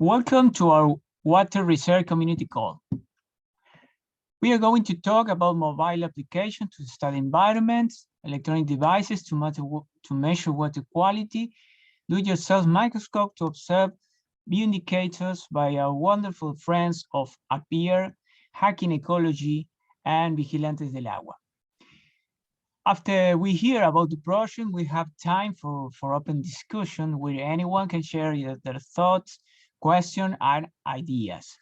Welcome to our Water Research Community Call. We are going to talk about mobile applications to study environments, electronic devices to measure water quality, do-it-yourself microscope to observe view indicators by our wonderful friends of APPEAR, Hacking Ecology, and Vigilantes del Agua. After we hear about the project, we have time for open discussion where anyone can share their thoughts, questions, and ideas.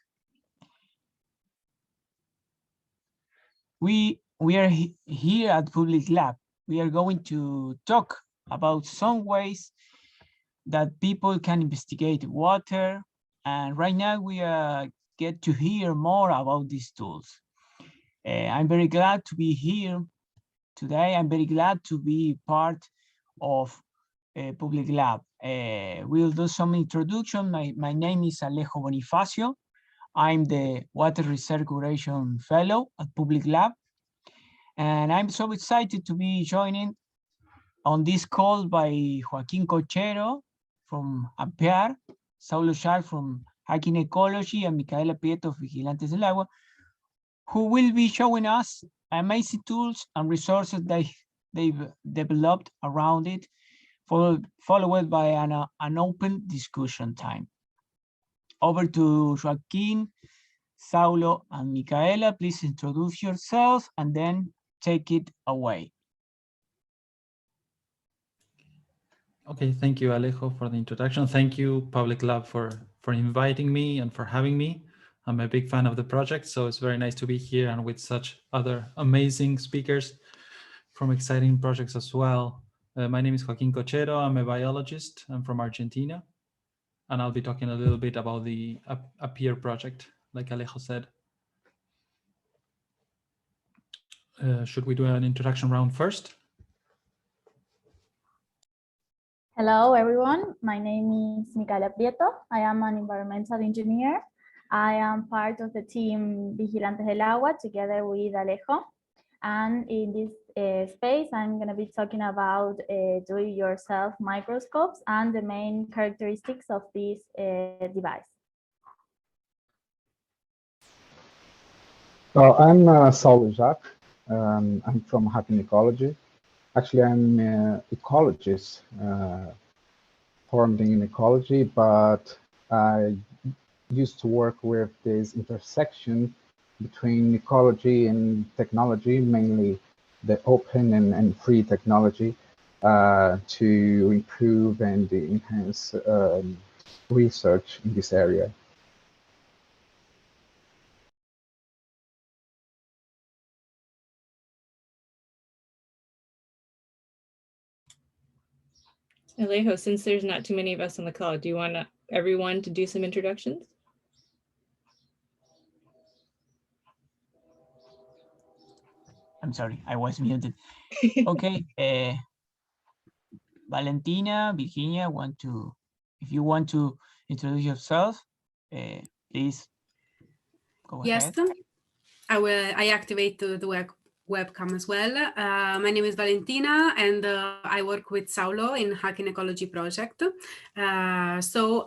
We are here at Public Lab. We are going to talk about some ways that people can investigate water. And right now we get to hear more about these tools. I'm very glad to be here today. I'm very glad to be part of Public Lab. We'll do some introduction. My name is Alejo Bonifacio. I'm the Water Research Curation Fellow at Public Lab. And I'm so excited to be joining on this call by Joaquín Cochero from APPEAR, Saulo Sharp from Hacking Ecology, and Micaela Prieto of Vigilantes del Agua, who will be showing us amazing tools and resources they've developed around it, followed by an open discussion time. Over to Joaquín, Saulo, and Micaela. Please introduce yourselves and then take it away. Okay, thank you, Alejo, for the introduction. Thank you, Public Lab, for inviting me and for having me. I'm a big fan of the project, so it's very nice to be here and with such other amazing speakers from exciting projects as well. My name is Joaquín Cochero. I'm a biologist. I'm from Argentina, and I'll be talking a little bit about the APPEAR project, like Alejo said. Should we do an introduction round first? Hello, everyone. My name is Micaela Prieto. I am an environmental engineer. I am part of the team Vigilantes del Agua together with Alejo. And in this space, I'm going to be talking about do-it-yourself microscopes and the main characteristics of this device. Well, I'm Saulo Jacques. I'm from Hacking Ecology. Actually, I'm an ecologist, formed in ecology, but I used to work with this intersection between ecology and technology, mainly the open and free technology, to improve and enhance research in this area. Alejo, since there's not too many of us on the call, do you want everyone to do some introductions? I'm sorry, I was muted. Okay, Valentina, Virginia, if you want to introduce yourself, please go ahead. Yes, I activate the webcam as well. My name is Valentina, and I work with Saulo in Hacking Ecology project. So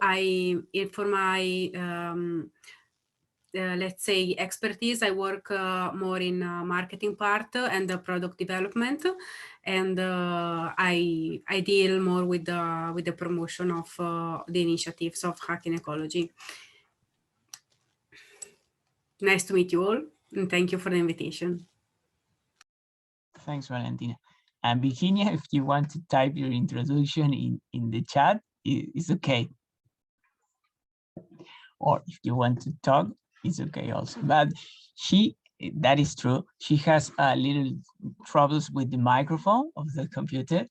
for my let's say expertise, I work more in marketing part and the product development, and I deal more with the promotion of the initiatives of Hacking Ecology. Nice to meet you all, and thank you for the invitation. Thanks, Valentina. And Virginia, if you want to type your introduction in the chat, it's okay. Or if you want to talk, it's okay also. But that is true. She has a little troubles with the microphone of the computer.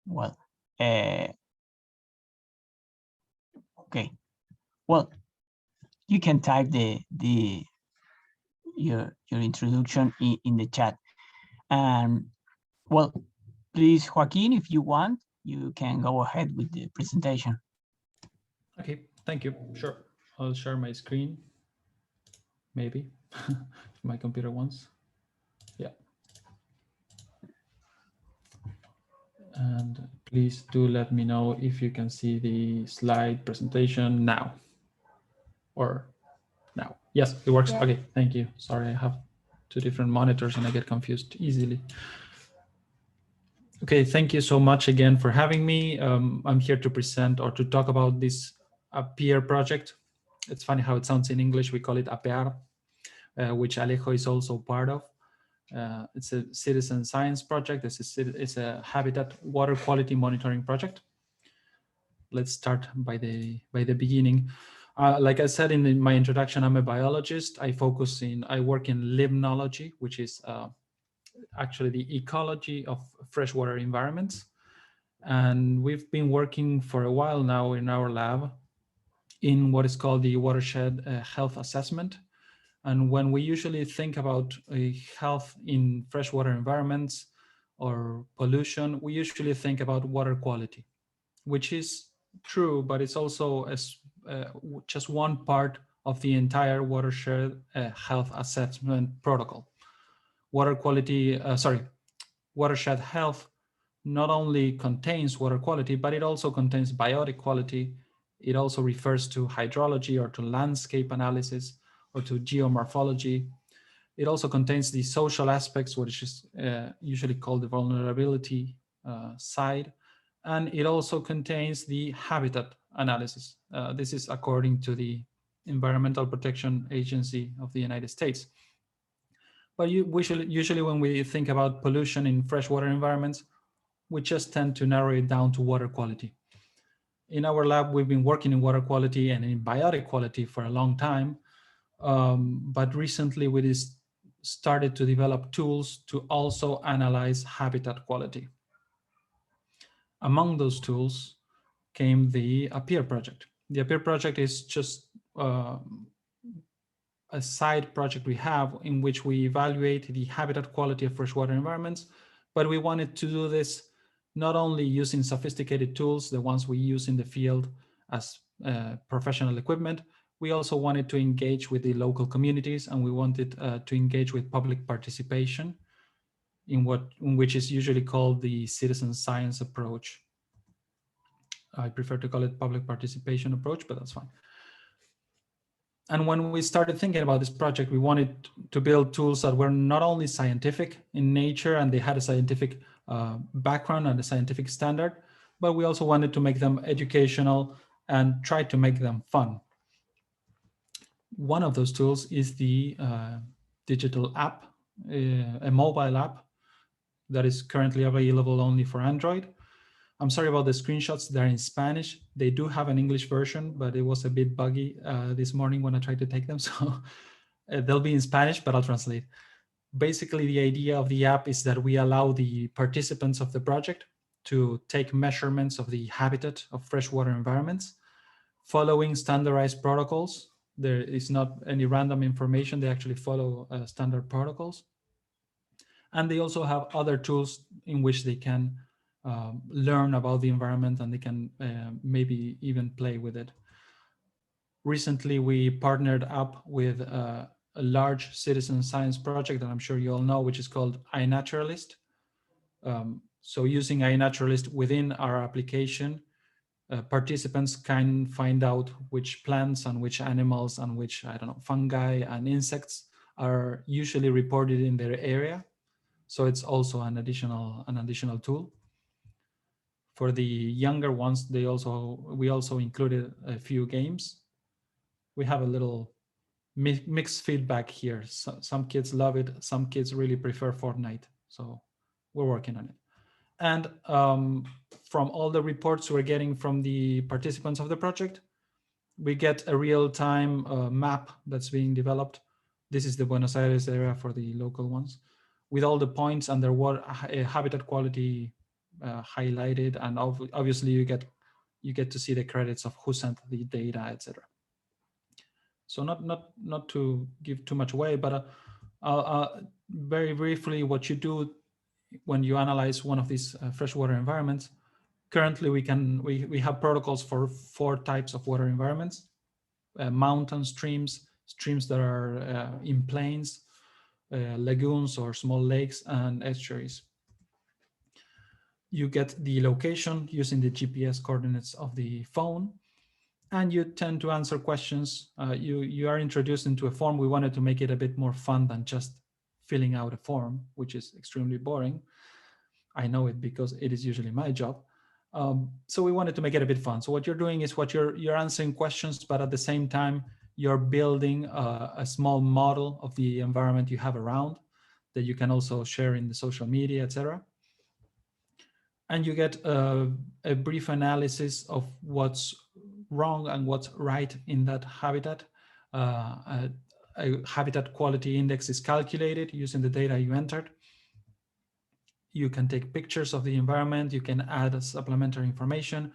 Well, okay. Well, you can type your introduction in the chat. Well, please, Joaquin, if you want, you can go ahead with the presentation. Okay, thank you. Sure, I'll share my screen. Maybe if my computer wants. Yeah. And please do let me know if you can see the slide presentation now or now. Yes, it works. Yes. Okay, thank you. Sorry, I have two different monitors and I get confused easily. Okay, thank you so much again for having me. I'm here to present or to talk about this APPEAR project. It's funny how it sounds in English. We call it APPEAR, which Alejo is also part of. It's a citizen science project. It's a habitat water quality monitoring project. Let's start by the beginning. Like I said in my introduction, I'm a biologist. I work in limnology, which is actually the ecology of freshwater environments. And we've been working for a while now in our lab in what is called the watershed health assessment. And when we usually think about health in freshwater environments or pollution, we usually think about water quality, which is true, but it's also just one part of the entire watershed health assessment protocol. Watershed health not only contains water quality, but it also contains biotic quality. It also refers to hydrology or to landscape analysis or to geomorphology. It also contains the social aspects, which is usually called the vulnerability side. And it also contains the habitat analysis. This is according to the Environmental Protection Agency of the United States. But usually when we think about pollution in freshwater environments, we just tend to narrow it down to water quality. In our lab, we've been working in water quality and in biotic quality for a long time. But recently we started to develop tools to also analyze habitat quality. Among those tools came the APPEAR project. The APPEAR project is just a side project we have in which we evaluate the habitat quality of freshwater environments, but we wanted to do this not only using sophisticated tools, the ones we use in the field as professional equipment, we also wanted to engage with the local communities, and we wanted to engage with public participation in which is usually called the citizen science approach. I prefer to call it public participation approach, but that's fine. And when we started thinking about this project, we wanted to build tools that were not only scientific in nature and they had a scientific background and a scientific standard, but we also wanted to make them educational and try to make them fun. One of those tools is the digital app, a mobile app that is currently available only for Android. I'm sorry about the screenshots, they're in Spanish. They do have an English version, but it was a bit buggy this morning when I tried to take them. So they'll be in Spanish, but I'll translate. Basically, the idea of the app is that we allow the participants of the project to take measurements of the habitat of freshwater environments, following standardized protocols. There is not any random information. They actually follow standard protocols. And they also have other tools in which they can learn about the environment, and they can maybe even play with it. Recently, we partnered up with a large citizen science project that I'm sure you all know, which is called iNaturalist. So using iNaturalist within our application, participants can find out which plants and which animals and which, I don't know, fungi and insects are usually reported in their area. So it's also an additional tool. For the younger ones, we also included a few games. We have a little mixed feedback here. So, some kids love it. Some kids really prefer Fortnite. So we're working on it. And from all the reports we're getting from the participants of the project, we get a real-time map that's being developed. This is the Buenos Aires area for the local ones, with all the points and their habitat quality highlighted, and obviously you get to see the credits of who sent the data, etc. So not to give too much away, but very briefly, what you do when you analyze one of these freshwater environments. Currently, we have protocols for 4 types of water environments: mountain streams that are in plains, lagoons or small lakes, and estuaries. You get the location using the GPS coordinates of the phone, and you tend to answer questions. You are introduced into a form. We wanted to make it a bit more fun than just filling out a form, which is extremely boring. I know it because it is usually my job. So we wanted to make it a bit fun. So what you're doing is you're answering questions, but at the same time, you're building a small model of the environment you have around that you can also share in the social media, etc. And you get a brief analysis of what's wrong and what's right in that habitat. A habitat quality index is calculated using the data you entered. You can take pictures of the environment. You can add supplementary information.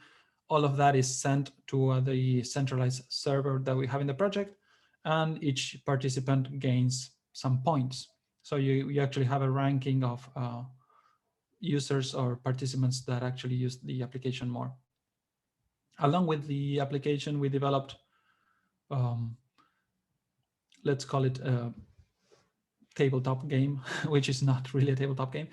All of that is sent to the centralized server that we have in the project, and each participant gains some points. So you actually have a ranking of users or participants that actually use the application more. Along with the application, we developed, let's call it a tabletop game, which is not really a tabletop game,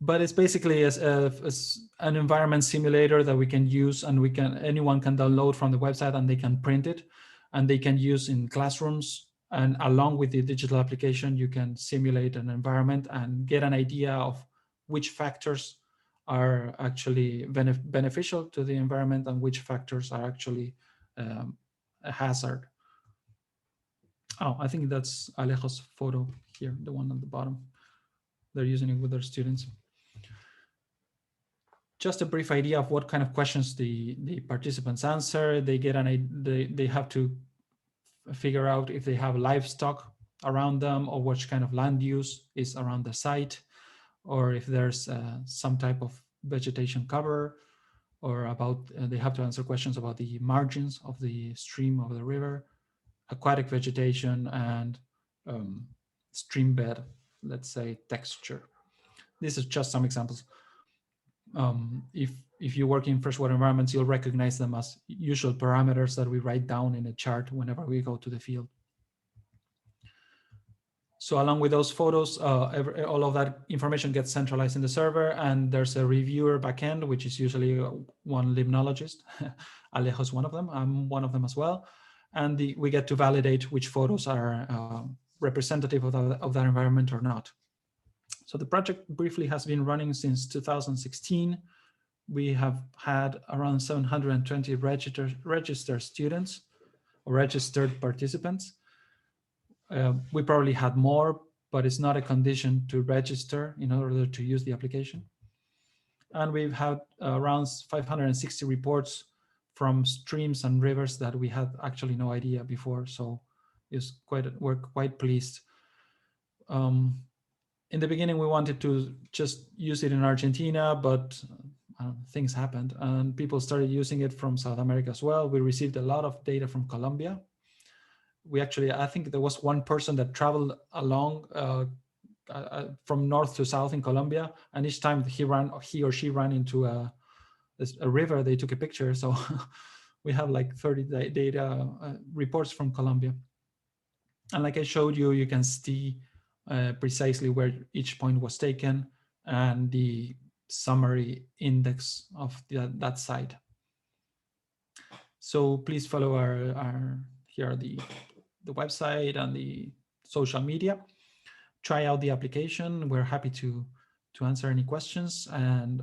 but it's basically as an environment simulator that we can use, and anyone can download from the website, and they can print it, and they can use in classrooms. And along with the digital application, you can simulate an environment and get an idea of which factors are actually beneficial to the environment and which factors are actually a hazard. Oh, I think that's Alejo's photo here, the one at the bottom. They're using it with their students. Just a brief idea of what kind of questions the participants answer. They get they have to figure out if they have livestock around them, or which kind of land use is around the site, or if there's some type of vegetation cover, or about they have to answer questions about the margins of the stream, of the river, aquatic vegetation, and stream bed, let's say, texture. This is just some examples. If you work in freshwater environments, you'll recognize them as usual parameters that we write down in a chart whenever we go to the field. So along with those photos, all of that information gets centralized in the server, and there's a reviewer backend, which is usually one limnologist. Alejo's one of them. I'm one of them as well. And we get to validate which photos are representative of that environment or not. So the project briefly has been running since 2016. We have had around 720 registered students or registered participants. We probably had more, but it's not a condition to register in order to use the application. And we've had around 560 reports from streams and rivers that we had actually no idea before. So we're quite pleased. In the beginning, we wanted to just use it in Argentina, but things happened and people started using it from South America as well. We received a lot of data from Colombia. I think there was one person that traveled along from north to south in Colombia, and each time he or she ran into a river, they took a picture. So we have like 30 data reports from Colombia. And like I showed you, you can see precisely where each point was taken and the summary index of that site. So please follow here are the website and the social media. Try out the application. We're happy to answer any questions, and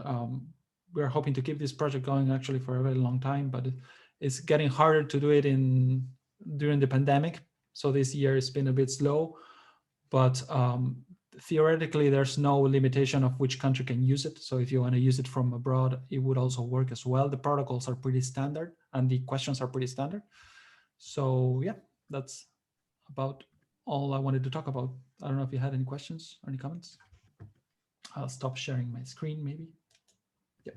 we're hoping to keep this project going actually for a very long time, but it's getting harder to do it during the pandemic. So this year it's been a bit slow, but theoretically there's no limitation of which country can use it. So if you want to use it from abroad, it would also work as well. The protocols are pretty standard and the questions are pretty standard. So yeah, that's about all I wanted to talk about. I don't know if you had any questions or any comments. I'll stop sharing my screen maybe. Yeah.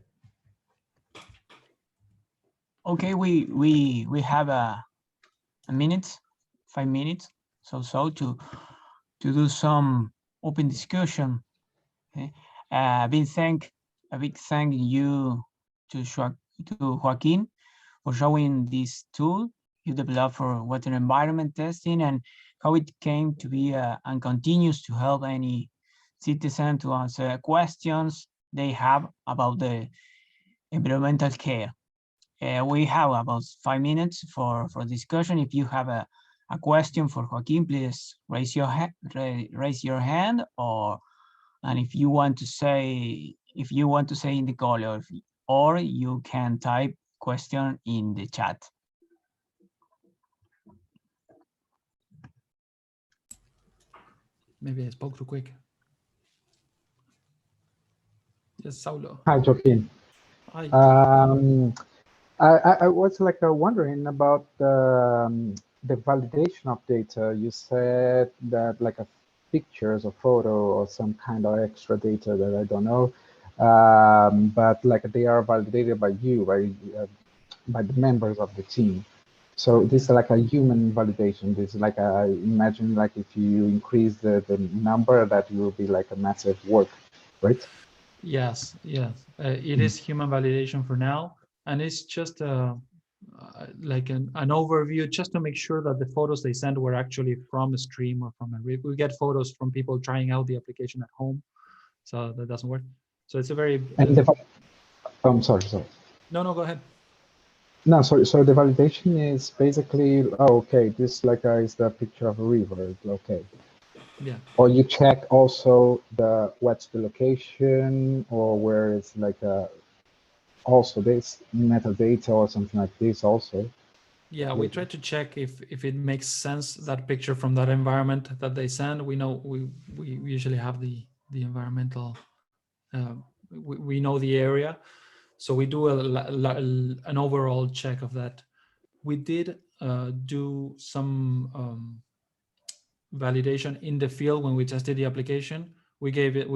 Okay, we have a minute, 5 minutes, so to do some open discussion. Okay? A big thank you to Joaquin for showing this tool you developed for water environment testing and how it came to be and continues to help any citizen to answer questions they have about the environmental care. We have about 5 minutes for discussion. If you have a question for Joaquin, please raise your hand, and if you want to say in the call, or you can type question in the chat. Maybe I spoke too quick. Yes, Saulo. Hi, Joaquin. Hi. I was like wondering about the validation of data. You said that like a pictures or photo or some kind of extra data that I don't know, but like they are validated by you, by the members of the team. So this is like a human validation. This is like I imagine like if you increase the number, that will be like a massive work, right? Yes, yes. It is human validation for now, and it's just like an overview just to make sure that the photos they send were actually from a stream or from a rig. We get photos from people trying out the application at home, so that doesn't work. So it's a very. And I'm sorry. No, go ahead. No, sorry. So the validation is basically, oh, okay, this like is the picture of a river. Okay. Yeah. Or you check also what's the location, or where it's like also this metadata or something like this also. Yeah, we try to check if it makes sense, that picture from that environment that they send. We know we usually have the environmental. We know the area, so we do an overall check of that. We did do some validation in the field when we tested the application. We gave it.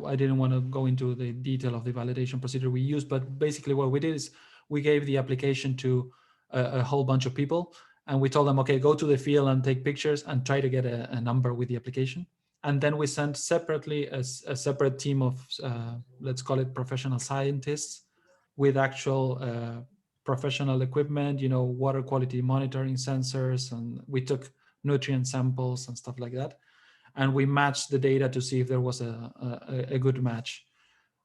I didn't want to go into the detail of the validation procedure we used, but basically what we did is we gave the application to a whole bunch of people, and we told them, okay, go to the field and take pictures and try to get a number with the application. And then we sent separately a separate team of, let's call it professional scientists with actual professional equipment, water quality monitoring sensors, and we took nutrient samples and stuff like that. And we matched the data to see if there was a good match.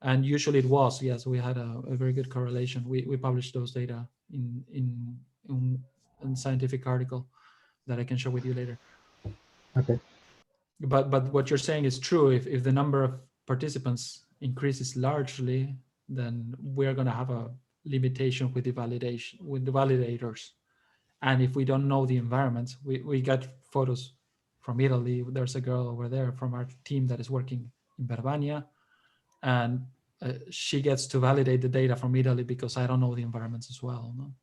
And usually it was, yes, we had a very good correlation. We published those data in scientific article that I can share with you later. Okay. But what you're saying is true. If the number of participants increases largely, then we're going to have a limitation with the validation, with the validators. And if we don't know the environments, we got photos from Italy. There's a girl over there from our team that is working in Verbania, and she gets to validate the data from Italy because I don't know the environments as well. No?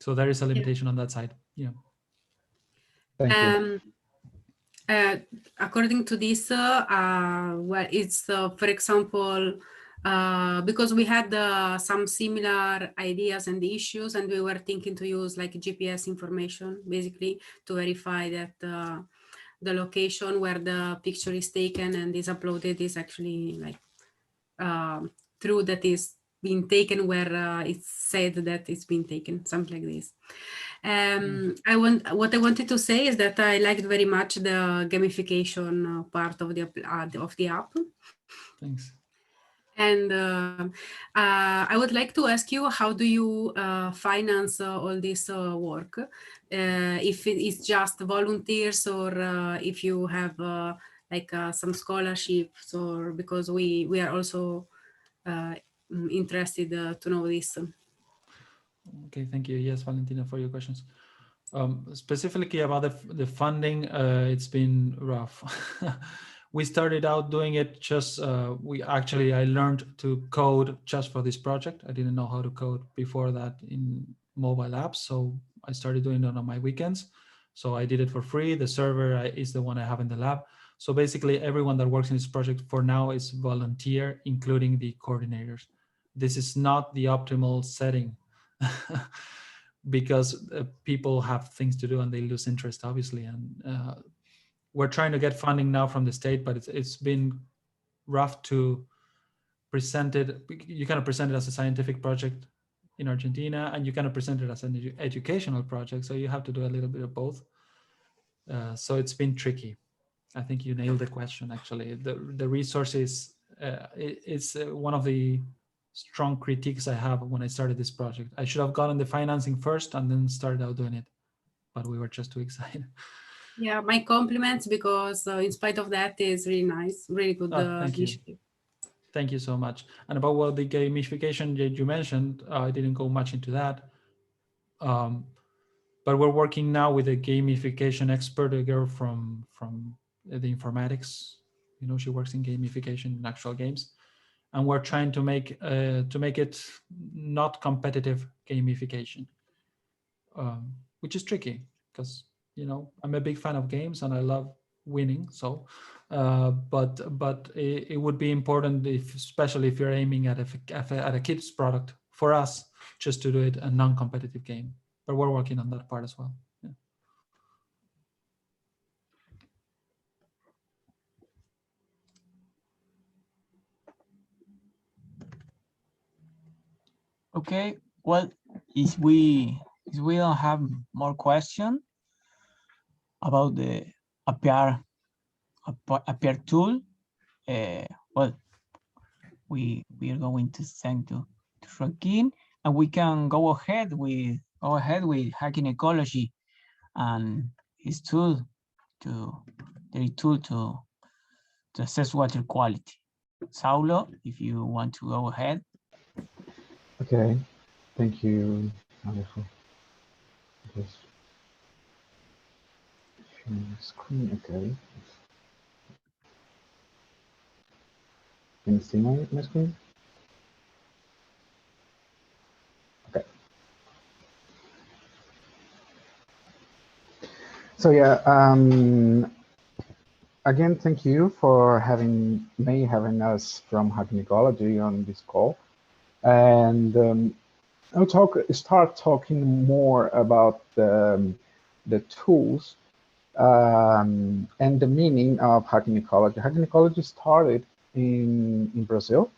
So there is a limitation on that side. Yeah. Thank you. According to this, well, it's for example, because we had some similar ideas and issues, and we were thinking to use like GPS information basically to verify that the location where the picture is taken and is uploaded is actually like true, that is being taken where it's said that it's been taken, something like this. What I wanted to say is that I liked very much the gamification part of the app. Thanks. And I would like to ask you, how do you finance all this work? If it is just volunteers, or if you have like some scholarships, or because we are also interested to know this. Okay, thank you. Yes, Valentina, for your questions. Specifically about the funding, it's been rough. We started out doing it just, I learned to code just for this project. I didn't know how to code before that in mobile apps. So I started doing it on my weekends. So I did it for free. The server is the one I have in the lab. So basically everyone that works in this project for now is volunteer, including the coordinators. This is not the optimal setting because people have things to do and they lose interest, obviously. And we're trying to get funding now from the state, but it's been rough to present it. You kind of present it as a scientific project in Argentina, and you kind of present it as an educational project. So you have to do a little bit of both. So it's been tricky. I think you nailed the question, actually. The resources it's one of the strong critiques I have when I started this project. I should have gotten the financing first and then started out doing it, but we were just too excited. Yeah, my compliments, because in spite of that, it's really nice, really good Thank you. initiative. Thank you so much. And about what the gamification that you mentioned, I didn't go much into that. But we're working now with a gamification expert, a girl from the informatics. You know, she works in gamification in actual games, and we're trying to make it not competitive gamification, which is tricky because, you know, I'm a big fan of games and I love winning. So, but it would be important, especially if you're aiming at a kids product, for us just to do it a non-competitive game. But we're working on that part as well. Yeah. Okay, well, if we don't have more questions about the Appiar tool, well, we are going to thank to Joaquin, and we can go ahead with Hacking Ecology and his tool to assess water quality. Saulo, if you want to go ahead. Okay, thank you, Alejo. Just sharing the screen. Okay. Can you see my screen? Okay. So yeah, again, thank you for having us from Hacking Ecology on this call, and I'll start talking more about the tools and the meaning of Hacking Ecology. Hacking Ecology started in Brazil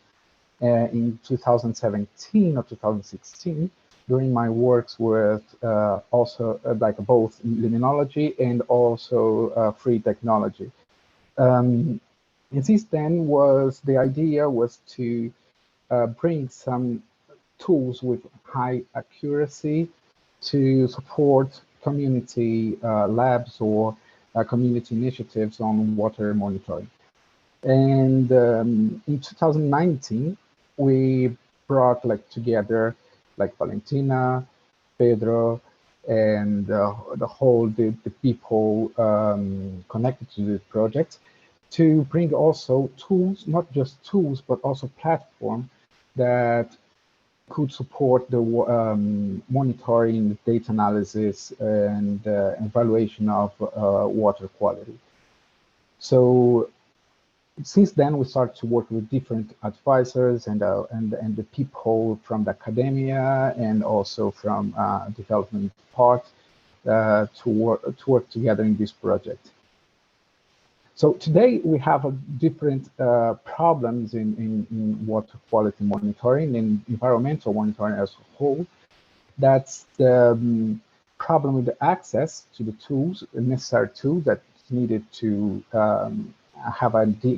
in 2017 or 2016 during my works with also like both liminology and also free technology. And since then the idea was to bring some tools with high accuracy to support community labs or community initiatives on water monitoring. And in 2019, we brought together Valentina, Pedro, and the people connected to this project to bring also tools, not just tools, but also platform that could support the monitoring, data analysis, and evaluation of water quality. So since then, we started to work with different advisors and the people from the academia and also from development part to work together in this project. So today we have different problems in water quality monitoring and environmental monitoring as a whole. That's the problem with the access to the tools, the necessary tools that's needed to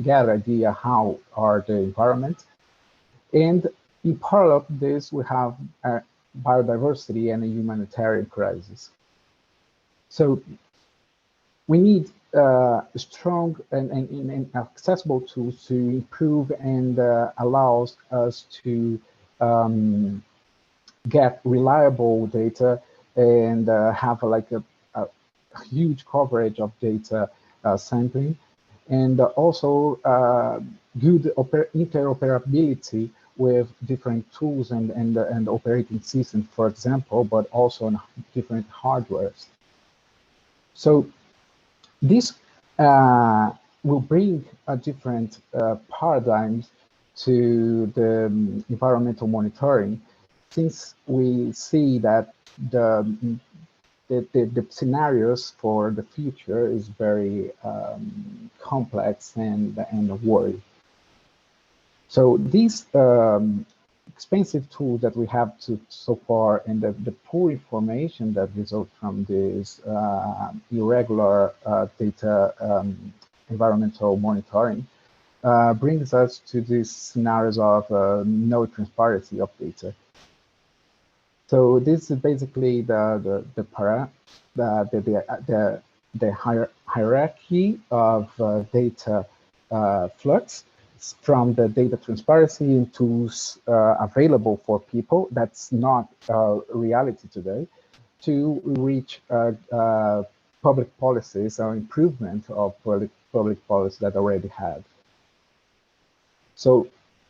get an idea how are the environment. And in parallel to this, we have biodiversity and a humanitarian crisis. So we need strong and accessible tools to improve and allows us to get reliable data and have a huge coverage of data sampling, and also good interoperability with different tools and operating systems, for example, but also on different hardwares. So this will bring a different paradigms to the environmental monitoring, since we see that the scenarios for the future is very complex and worried. So these expensive tools that we have so far, and the poor information that results from this irregular data environmental monitoring brings us to these scenarios of no transparency of data. So this is basically the hierarchy of data flux from the data transparency and tools available for people. That's not reality today, to reach public policies or improvement of public policy that already had. So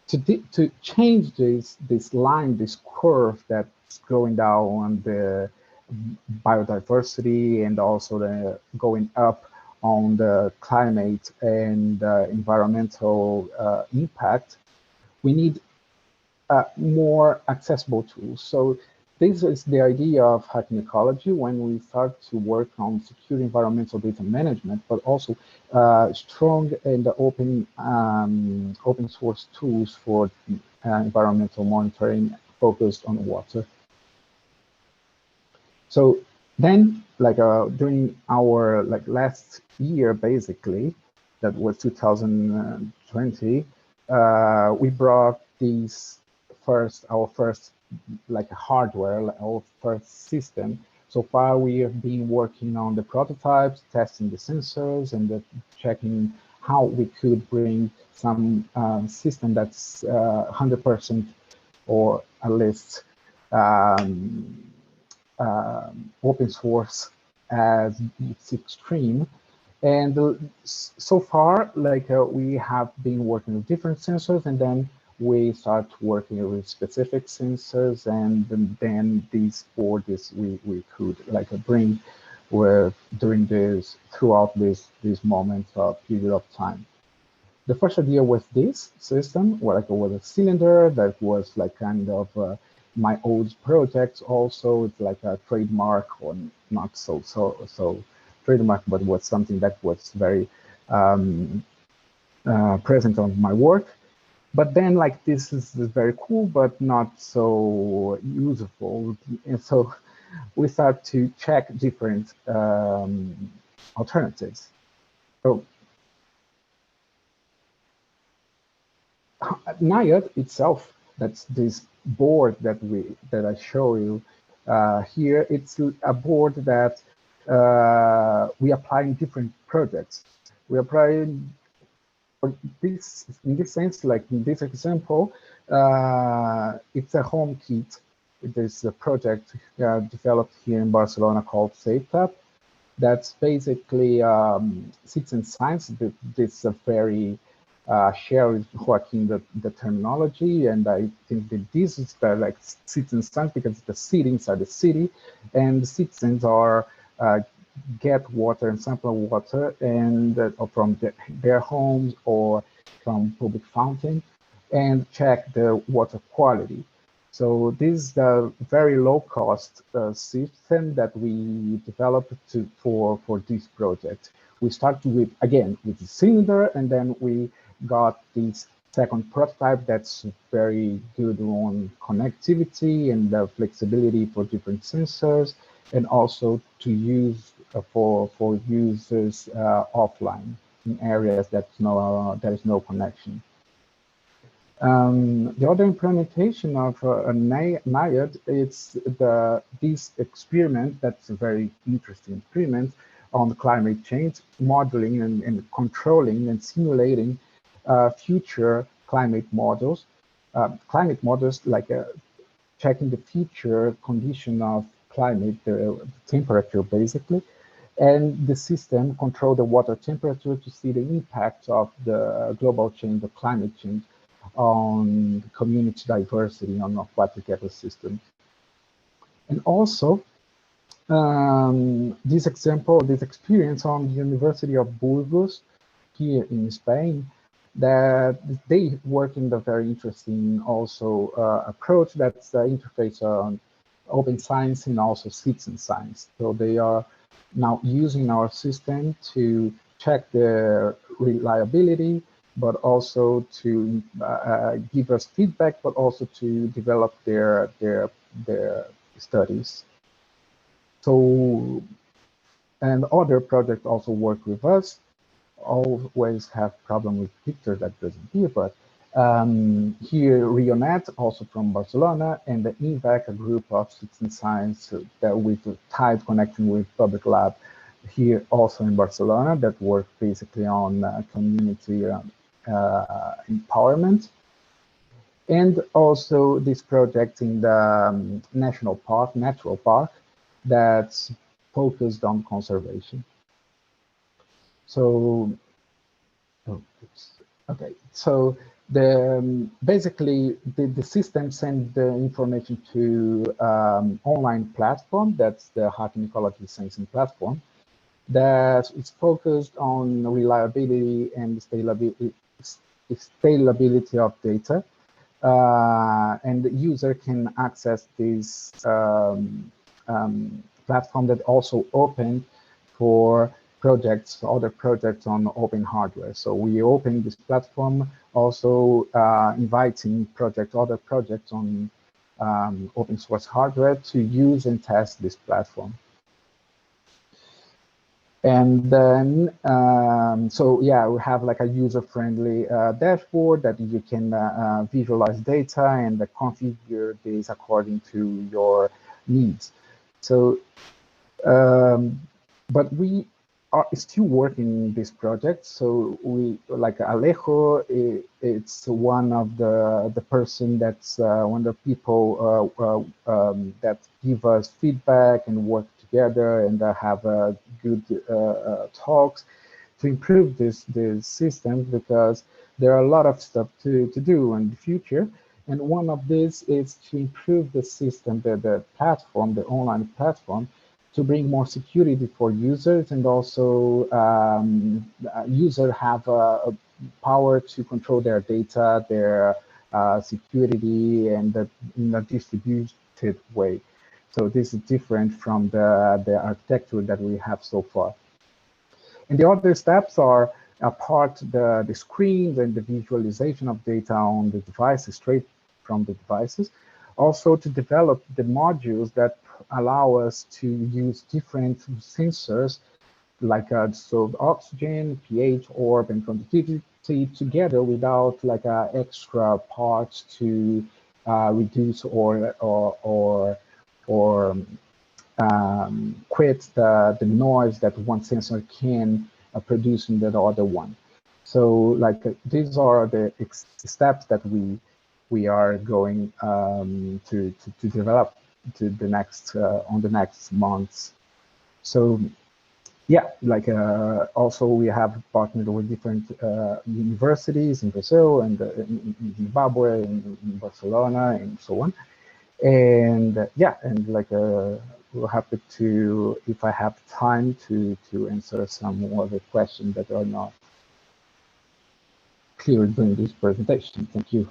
to change this line, this curve that's going down on the biodiversity and also the going up on the climate and environmental impact, we need more accessible tools. So this is the idea of hacking ecology when we start to work on secure environmental data management, but also strong and open source tools for environmental monitoring focused on water. So then, during our last year, basically, that was 2020, we brought our first hardware, our first system. So far, we have been working on the prototypes, testing the sensors, and checking how we could bring some system that's 100% or at least open source as its extreme. And so far, we have been working with different sensors, and then we start working with specific sensors, and then these borders we could bring throughout this moment of period of time. The first idea was this system, was a cylinder that was kind of my old project. Also, it's like a trademark, or not so trademark, but was something that was very present on my work. But then this is very cool, but not so useful. And so we start to check different alternatives. So NIOD itself, that's this board that I show you here. It's a board that we apply in different projects. We apply this in this sense, in this example, it's a home kit. There's a project developed here in Barcelona called SafeTap. That's basically citizen science. This is a very share with Joaquin the terminology, and I think that this is the citizen science because the city inside the city, and the citizens are get water and sample water and from their homes or from public fountain, and check the water quality. So this is the very low cost system that we developed for this project. We started with the cylinder, and then we got this second prototype that's very good on connectivity and the flexibility for different sensors, and also to use for users offline in areas that there is no connection. The other implementation of NIOD, it's this experiment that's a very interesting experiment on climate change, modeling and controlling and simulating future climate models. Climate models checking the future condition of climate, the temperature basically, and the system control the water temperature to see the impact of the global change, the climate change, on community diversity, on aquatic ecosystems. And also, this experience on the University of Burgos here in Spain, that they work in the very interesting also approach that's the interface on open science and also citizen science. So they are now using our system to check the reliability, but also to give us feedback, but also to develop their studies. So, and other projects also work with us. always have problem with Victor that doesn't here, but here Rionet, also from Barcelona, and the INVEC, a group of citizen science that with tight connection with Public Lab here also in Barcelona that work basically on community empowerment. And also this project in the national park, natural park, that's focused on conservation. So, okay, so the basically the system sends the information to online platform, that's the Hacking Ecology Sensing platform, that is focused on reliability and scalability of data. And the user can access this platform that also open for projects, other projects on open hardware. So we open this platform also inviting other projects on open source hardware to use and test this platform. And then, so yeah, we have like a user-friendly dashboard that you can visualize data and configure this according to your needs. So, but we are still working this project. So we, like Alejo, it's one of the person that's one of the people that give us feedback and work together and have good talks to improve this system, because there are a lot of stuff to do in the future. And one of these is to improve the system, the platform, the online platform, to bring more security for users, and also users have a power to control their data, their security, and in a distributed way. So this is different from the architecture that we have so far. And the other steps are apart the screens and the visualization of data on the devices, straight from the devices, also to develop the modules that allow us to use different sensors like so oxygen, pH, orb, and conductivity together without like extra parts to reduce or quit the noise that one sensor can produce in the other one. So like these are the steps that we are going to develop to the next on the next months. So yeah, like also we have partnered with different universities in Brazil and in Zimbabwe, in Barcelona, and so on. And yeah, and like we're happy to, if I have time, to answer some more of the questions that are not clear during this presentation. Thank you.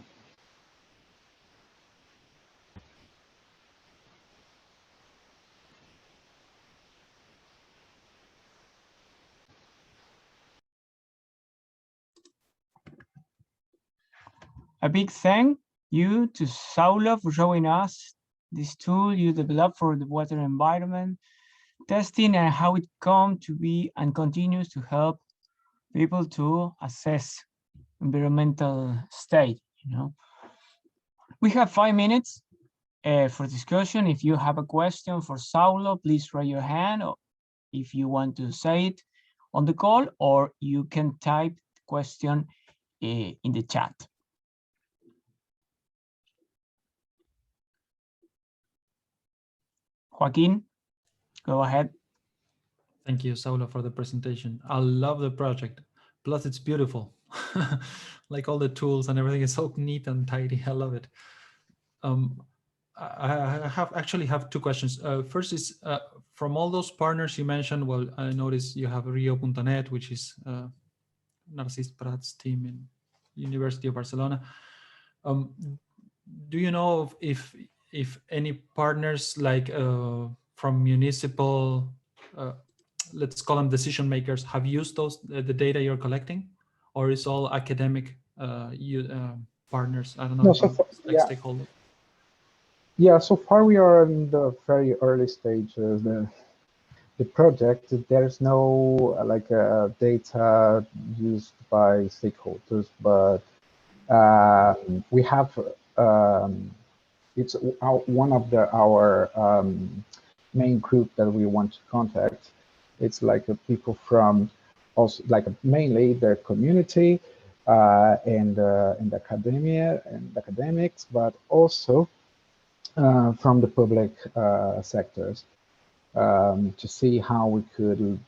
A big thank you to Saulo for showing us this tool you developed for the water environment testing and how it come to be and continues to help people to assess environmental state. You know, we have 5 minutes for discussion. If you have a question for Saulo, please raise your hand, or if you want to say it on the call, or you can type the question in the chat. Joaquin, go ahead. Thank you, Saulo, for the presentation. I love the project. Plus, it's beautiful. Like all the tools and everything is so neat and tidy. I love it. I actually have two questions. First is from all those partners you mentioned. Well, I noticed you have Rio.net, which is Narcís Prat's team in University of Barcelona. Do you know if any partners like from municipal, let's call them decision makers, have used those the data you're collecting, or is all academic partners? I don't know. No, so far, like yeah. Stakeholder. Yeah, so far we are in the very early stages. the project, there's no like data used by stakeholders, but we have it's one of our main group that we want to contact. It's like people from also like mainly the community and academia and academics, but also from the public sectors to see how we could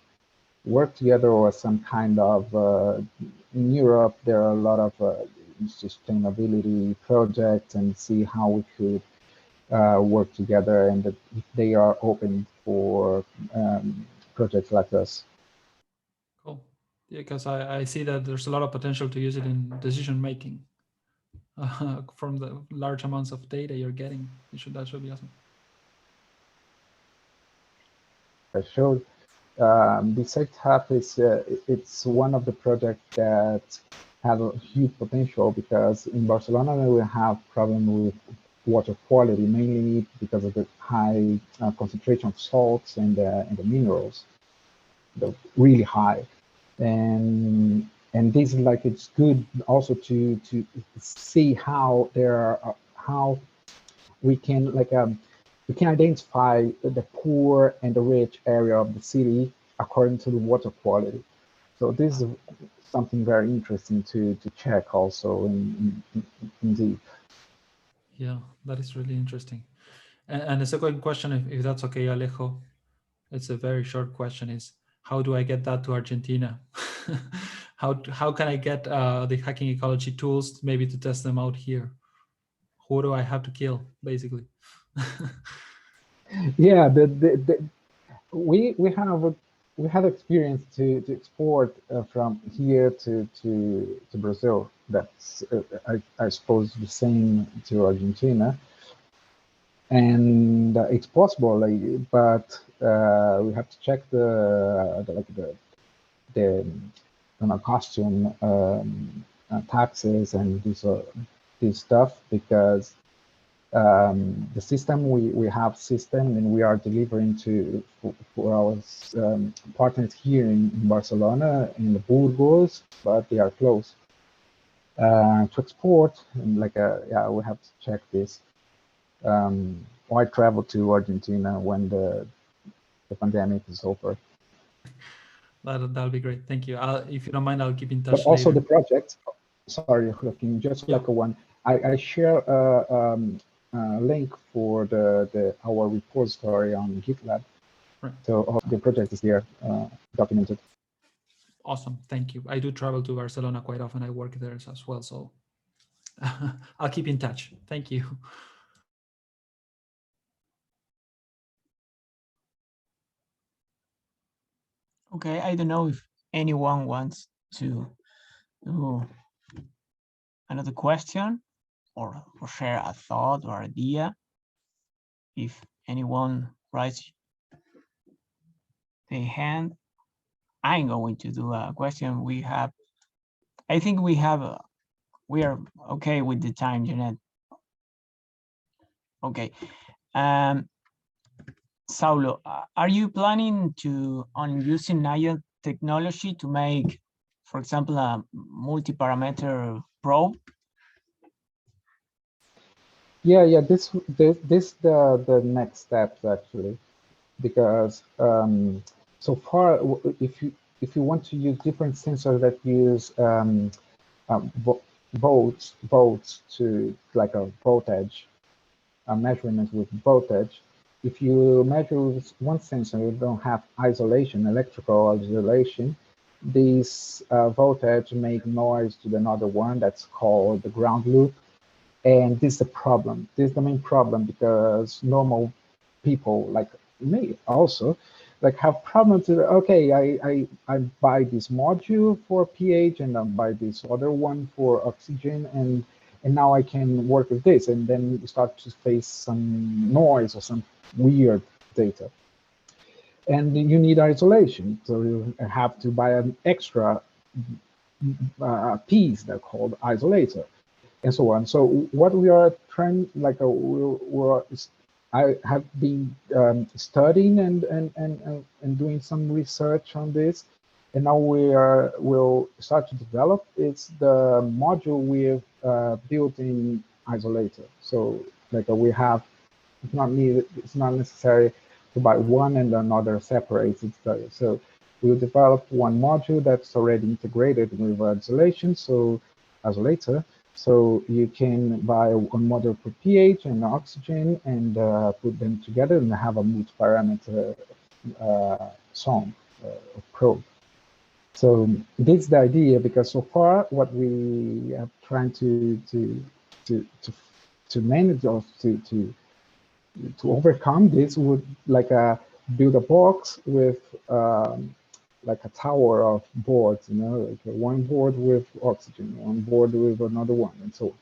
work together or some kind of in Europe there are a lot of sustainability projects and see how we could work together and that they are open for projects like this. Cool. Yeah, because I see that there's a lot of potential to use it in decision making from the large amounts of data you're getting. That should be awesome. I showed besides HAP is it's one of the projects that have a huge potential because in Barcelona we have problem with water quality mainly because of the high concentration of salts and the minerals, they're really high, and this is like it's good also to see how there are how we can like we can identify the poor and the rich area of the city according to the water quality. So this is something very interesting to check also in deep. Yeah, that is really interesting. And the second question, if that's okay, Alejo, it's a very short question, is how do I get that to Argentina? How can I get the hacking ecology tools maybe to test them out here? Who do I have to kill, basically? Yeah, we had experience to export from here to Brazil. That's I suppose the same to Argentina, and it's possible. Like, but we have to check the costume taxes and this stuff because the system we have system and we are delivering for our partners here in Barcelona in the Burgos, but they are closed to export. And like yeah, we have to check this. Why travel to Argentina when the pandemic is over? That'll be great. Thank you. If you don't mind, I'll keep in touch. But also later. the project. Sorry, Joaquin, just like one. I share a link for our repository on GitLab. Right. So the project is there documented. Awesome. Thank you. I do travel to Barcelona quite often. I work there as well. So I'll keep in touch. Thank you. Okay, I don't know if anyone wants to do another question or share a thought or idea. If anyone raises their hand, I'm going to do a question. I think we are okay with the time, Jeanette. Okay. Saulo, are you planning on using NIOT technology to make, for example, a multi-parameter probe? Yeah. This the next steps actually, because so far if you want to use different sensors that use volts to like a voltage, a measurement with voltage. If you measure with one sensor, you don't have isolation, electrical isolation. This voltage make noise to another one that's called the ground loop. And this is the problem. This is the main problem because normal people like me also like have problems with, okay, I buy this module for pH and I buy this other one for oxygen and now I can work with this, and then you start to face some noise or some weird data. And you need isolation, so you have to buy an extra piece that's called isolator, and so on. So what we are trying, like I have been studying and doing some research on this, and now we'll start to develop. It's the module we've built in Isolator. So like we have, it's not needed, it's not necessary to buy one and another separated study. So we'll develop one module that's already integrated with Isolation, so Isolator. So you can buy one module for pH and oxygen and put them together and have a multi-parameter song probe. So this is the idea, because so far what we are trying to manage or to overcome this would like build a box with like a tower of boards, you know, like one board with oxygen, one board with another one, and so on.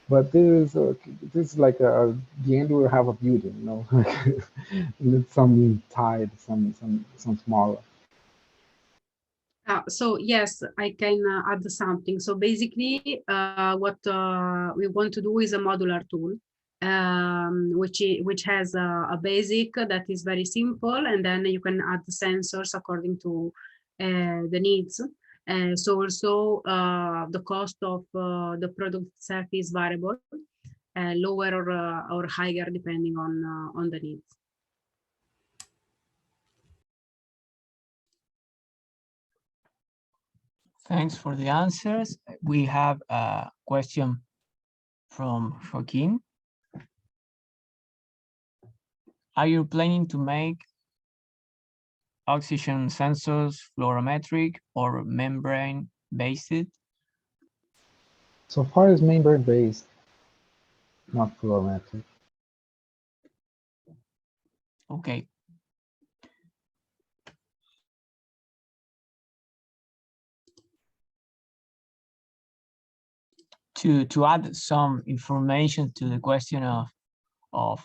But this is like the end we'll have a building, you know, with some tied, some smaller. So yes, I can add something. So basically, what we want to do is a modular tool, which has a basic that is very simple, and then you can add the sensors according to the needs. So also the cost of the product itself is variable, lower or higher depending on the needs. Thanks for the answers. We have a question from Joaquin. Are you planning to make oxygen sensors fluorometric or membrane based? So far as membrane based, not fluorometric. Okay. To add some information to the question of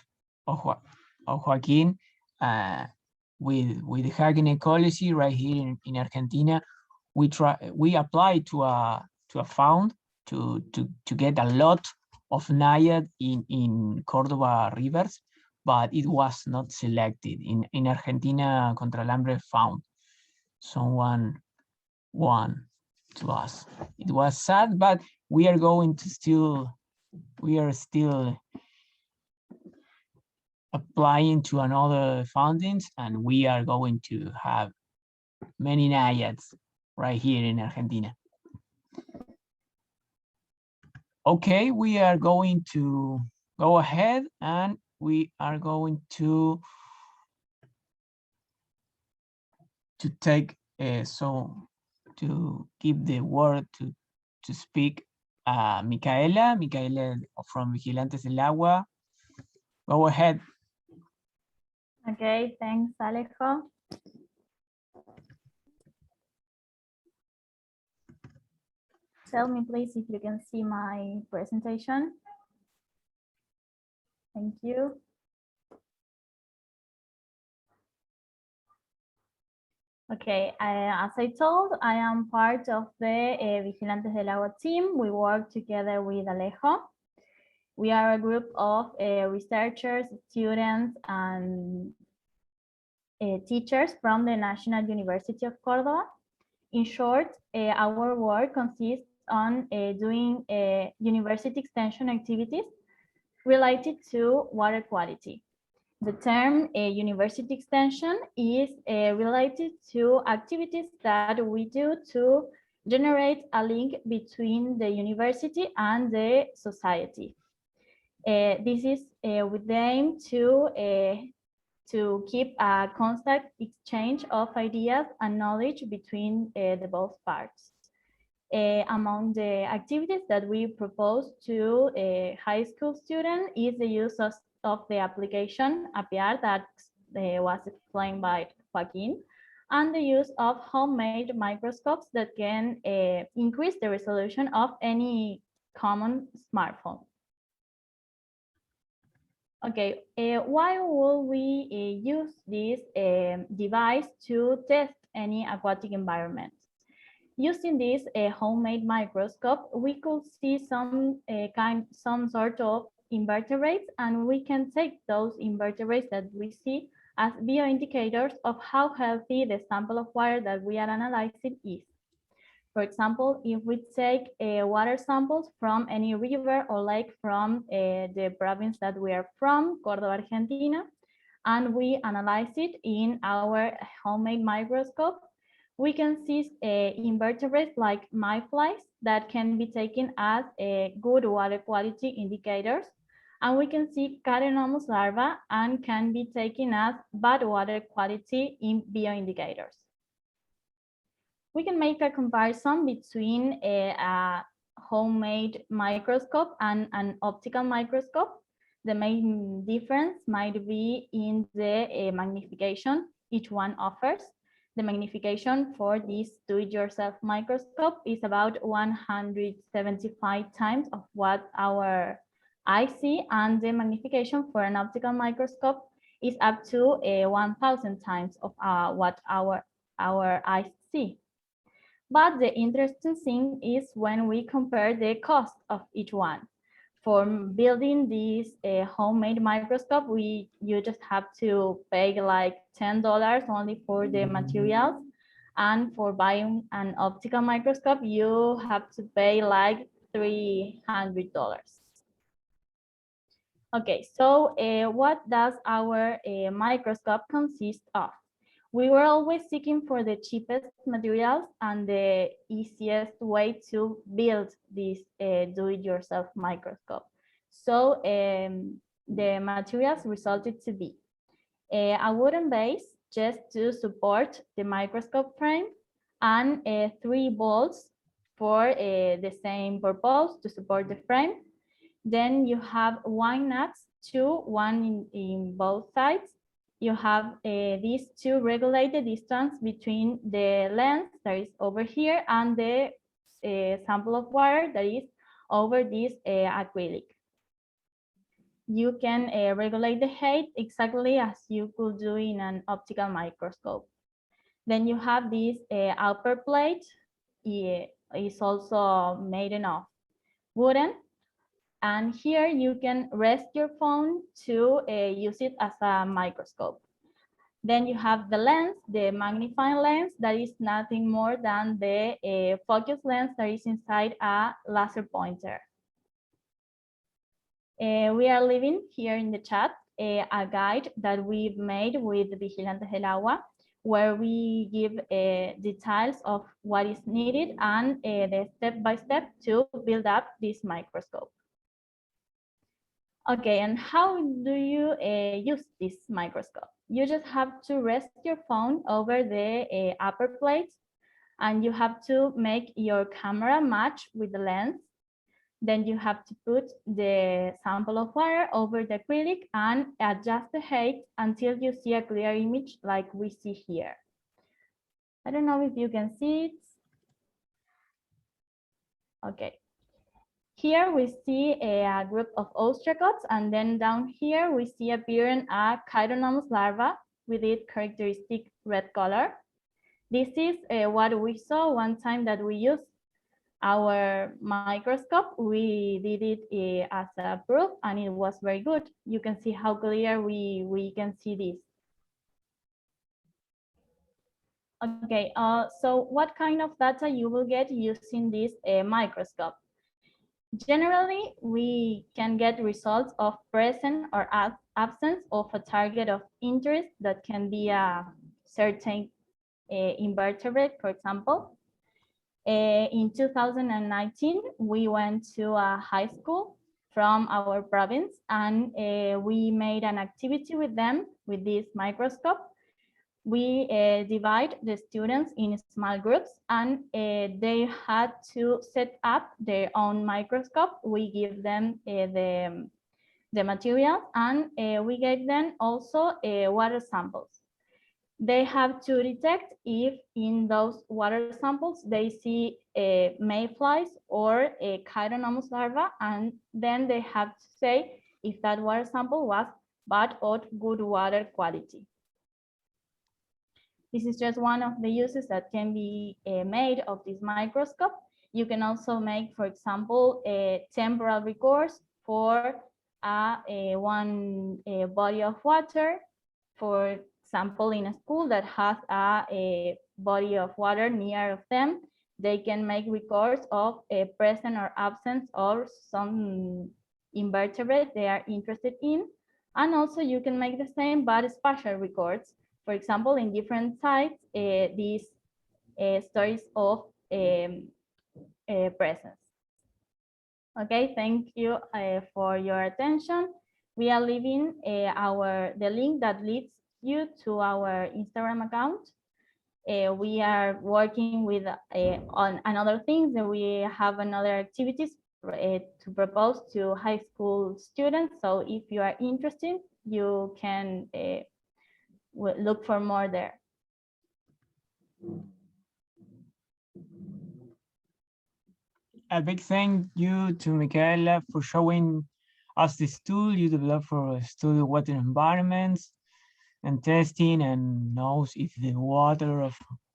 Joaquin, with the Hacking Ecology right here in Argentina, we applied to a fund to get a lot of NIAID in Córdoba rivers, but it was not selected. In Argentina, Contralambre found someone won to us. It was sad, but we are going to still applying to another fundings, and we are going to have many NIAIDs right here in Argentina. Okay, we are going to go ahead and we are going to take to give the word to speak Micaela from Vigilantes del Agua. Go ahead. Okay, thanks, Alejo. Tell me, please, if you can see my presentation. Thank you. Okay, as I told, I am part of the Vigilantes del Agua team. We work together with Alejo. We are a group of researchers, students, and teachers from the National University of Córdoba. In short, our work consists on doing university extension activities related to water quality. The term university extension is related to activities that we do to generate a link between the university and the society. This is with the aim to keep a constant exchange of ideas and knowledge between the both parts. Among the activities that we propose to high school students is the use of the application APIAR that was explained by Joaquin, and the use of homemade microscopes that can increase the resolution of any common smartphone. Okay, why will we use this device to test any aquatic environment? Using this homemade microscope, we could see some sort of invertebrates, and we can take those invertebrates that we see as bioindicators of how healthy the sample of water that we are analyzing is. For example, if we take water samples from any river or lake from the province that we are from, Córdoba, Argentina, and we analyze it in our homemade microscope, we can see invertebrates like mayflies that can be taken as good water quality indicators. And we can see Careonomus larvae and can be taken as bad water quality in bioindicators. We can make a comparison between a homemade microscope and an optical microscope. The main difference might be in the magnification each one offers. The magnification for this do-it-yourself microscope is about 175 times of what our eye see, and the magnification for an optical microscope is up to 1,000 times of what our eyes see. But the interesting thing is when we compare the cost of each one. For building this homemade microscope, you just have to pay like $10 only for the materials. And for buying an optical microscope, you have to pay like $300. Okay, so what does our microscope consist of? We were always seeking for the cheapest materials and the easiest way to build this do-it-yourself microscope. So the materials resulted to be a wooden base just to support the microscope frame, and 3 bolts for the same purpose to support the frame. Then you have wine nuts, one in both sides. You have these 2 regulate the distance between the lens that is over here and the sample of water that is over this acrylic. You can regulate the height exactly as you could do in an optical microscope. Then you have this upper plate. Is also made of wooden. And here you can rest your phone to use it as a microscope. Then you have the lens, the magnifying lens, that is nothing more than the focus lens that is inside a laser pointer. We are leaving here in the chat a guide that we've made with Vigilantes del Agua, where we give details of what is needed and the step-by-step to build up this microscope. Okay, and how do you use this microscope? You just have to rest your phone over the upper plate, and you have to make your camera match with the lens. Then you have to put the sample of water over the acrylic and adjust the height until you see a clear image like we see here. I don't know if you can see it. Okay. Here we see a group of ostracods, and then down here we see appearing a Chironomus larva with its characteristic red color. This is what we saw one time that we used our microscope. We did it as a proof, and it was very good. You can see how clear we can see this. Okay, so what kind of data you will get using this microscope? Generally, we can get results of presence or absence of a target of interest that can be a certain invertebrate, for example. In 2019, we went to a high school from our province, and we made an activity with them with this microscope. We divide the students in small groups, and they had to set up their own microscope. We give them the material, and we gave them also water samples. They have to detect if in those water samples they see mayflies or a Chironomus larva, and then they have to say if that water sample was bad or good water quality. This is just one of the uses that can be made of this microscope. You can also make, for example, temporal records for one body of water, for example, in a school that has a body of water near of them, they can make records of a presence or absence or some invertebrate they are interested in. And also you can make the same but spatial records. For example, in different sites, these stories of presence. Okay, thank you for your attention. We are leaving the link that leads you to our Instagram account. We are working with on another things, and we have another activities to propose to high school students. So if you are interested, you can look for more there. A big thank you to Michaela for showing us this tool you developed for study water environments and testing and knows if the water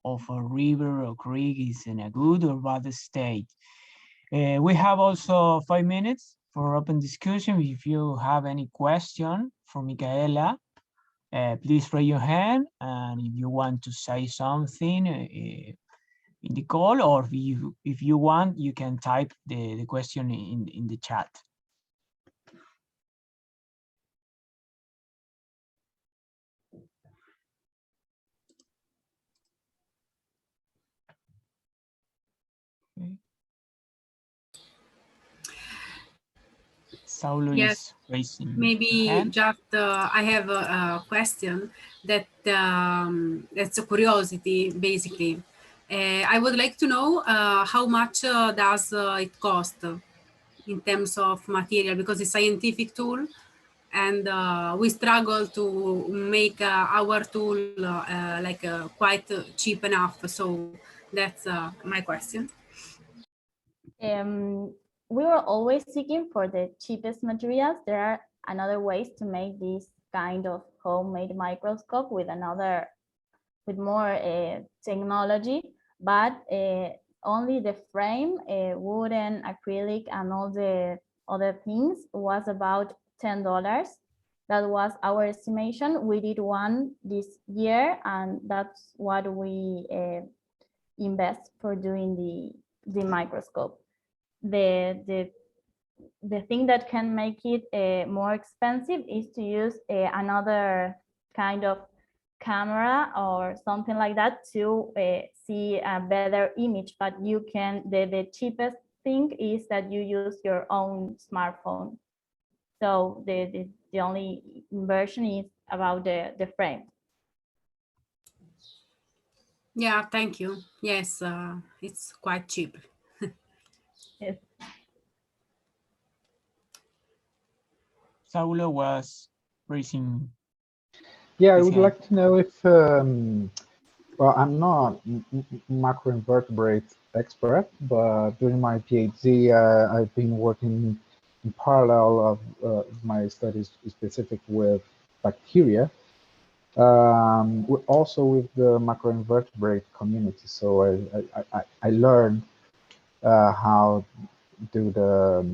of a river or creek is in a good or bad state. We have also 5 minutes for open discussion. If you have any question for Michaela, please raise your hand, and if you want to say something in the call, or if you want, you can type the question in the chat. Okay. Saulo Yes, is raising maybe hand. just I have a question that that's a curiosity basically. I would like to know how much does it cost in terms of material, because it's a scientific tool, and we struggle to make our tool like quite cheap enough. So that's my question. We were always seeking for the cheapest materials. There are another ways to make this kind of homemade microscope with more technology, but only the frame, wooden, acrylic, and all the other things was about $10. That was our estimation. We did one this year, and that's what we invest for doing the microscope. The thing that can make it more expensive is to use another kind of camera or something like that to see a better image. But you can, the cheapest thing is that you use your own smartphone. So the only inversion is about the frame. Yeah, thank you. Yes, it's quite cheap. Yes. Saulo was raising. Yeah, I his would hand. like to know if, well, I'm not macroinvertebrate expert, but during my PhD, I've been working in parallel of my studies specific with bacteria, also with the macroinvertebrate community. So I learned how do the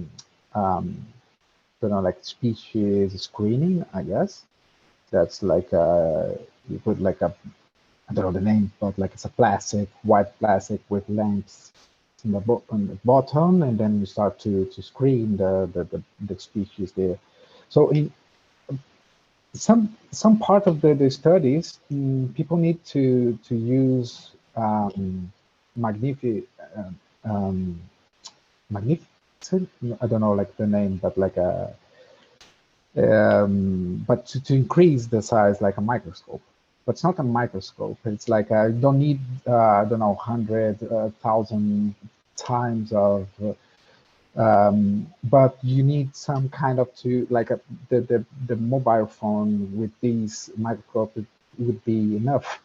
like species screening, I guess. That's like you put like a, I don't know the name, but like it's a plastic, white plastic with lamps on the bottom, and then you start to screen the species there. So in some part of the studies, people need to use magnificent, I don't know like the name, but like a but to increase the size like a microscope. But it's not a microscope. It's like you don't need I don't know 100,000 times of but you need some kind of like the mobile phone with these microscopes would be enough.